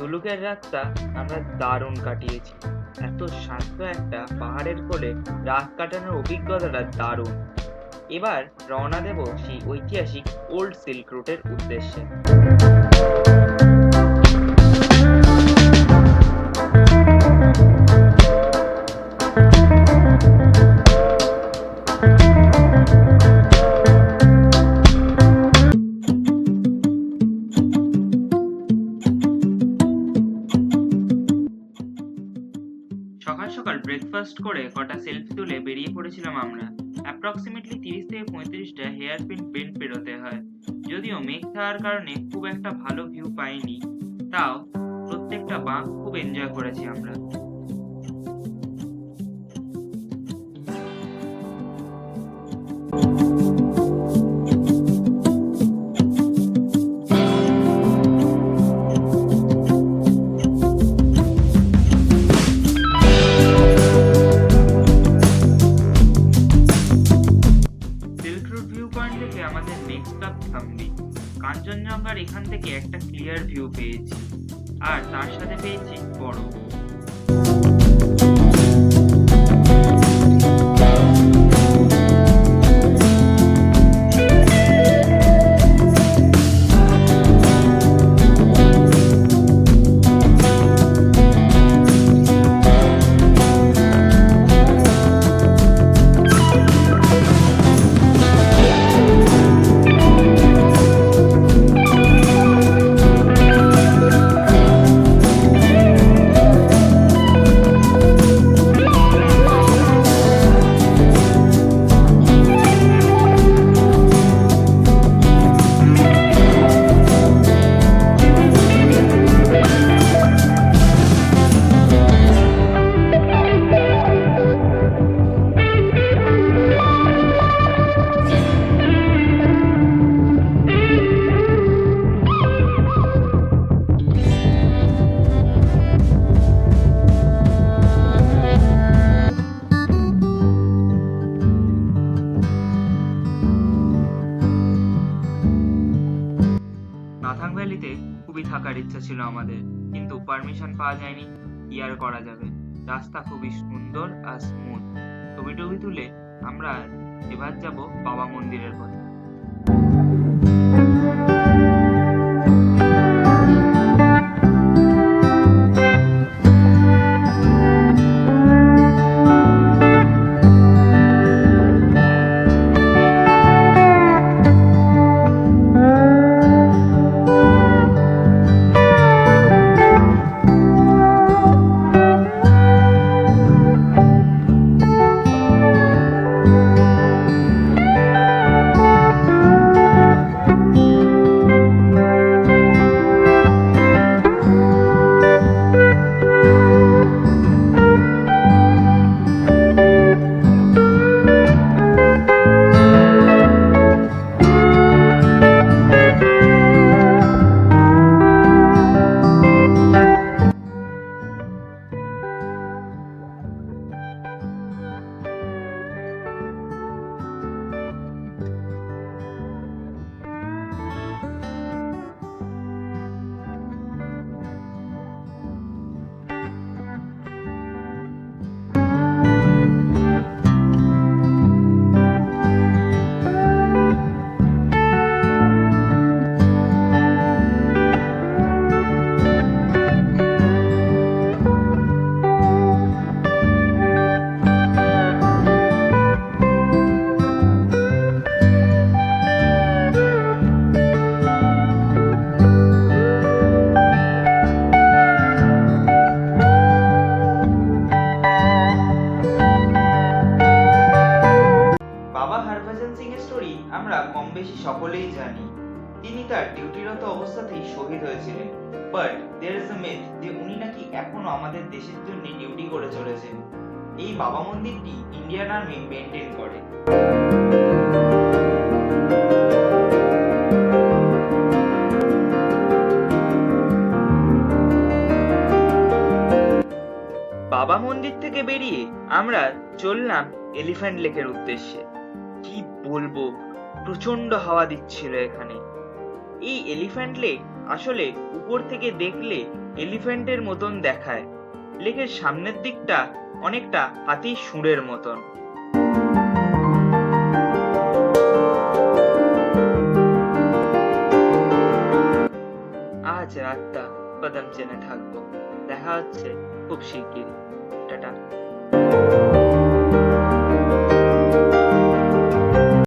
দুলুকের রাতটা আমরা দারুণ কাটিয়েছি। এত শান্ত একটা পাহাড়ের কোলে রাত কাটানোর অভিজ্ঞতাটা দারুণ। এবার রওনা দেব সেই ঐতিহাসিক ওল্ড সিল্ক রুটের উদ্দেশ্যে। সকাল সকাল ব্রেকফাস্ট করে কটা সেলফি তুলে বেরিয়ে পড়েছিলাম আমরা। অ্যাপ্রক্সিমেটলি 30 থেকে 35টা হেয়ার পিন বেন্ড পেরোতে হয়। যদিও মেঘ থাকার কারণে খুব একটা ভালো ভিউ পাইনি, তাও প্রত্যেকটা বাঁক খুব এনজয় করেছি আমরা। সিল্ক রুট ভিউ পয়েন্ট থেকে আমাদের নেক্সট স্টপ থামবি। কাঞ্চনজঙ্ঘার এখান থেকে একটা ক্লিয়ার ভিউ পেয়েছি, আর তার সাথে পেয়েছি বরফ। নাথাং ভ্যালিতে খুবই থাকার ইচ্ছা ছিল আমাদের, কিন্তু পারমিশন পাওয়া যায়নি। কি আর করা যাবে, রাস্তা খুবই সুন্দর আর স্মুথ। ছবি টবি তুলে আমরা এবার যাব বাবা মন্দিরের পথে। বাবা হরভজন সিং এর স্টোরি আমরা কম বেশি সকলেই জানি। তিনি তার ডিউটিরত অবস্থাতেই শহীদ হয়েছিলেন। But there is a myth যে উনি নাকি এখনো আমাদের দেশের জন্য ডিউটি করে চলেছেন। এই বাবা মন্দিরটি ইন্ডিয়ান আর্মি মেইনটেইন করে। বাবা মন্দির থেকে বেরিয়ে আমরা চললাম এলিফ্যান্ট লেকের উদ্দেশ্যে। কি বলবো, প্রচন্ড হাওয়া দিচ্ছিল এখানে। এই এলিফ্যান্ট লেক আসলে উপর থেকে দেখলে এলিফ্যান্টের মতন দেখায়। লেকের সামনের দিকটা অনেকটা হাতির শুঁড়ের মতন। আজ রাতটা বাদাম চেনে থাকবো। দেখা হচ্ছে খুব শিগগিরই। টাটা।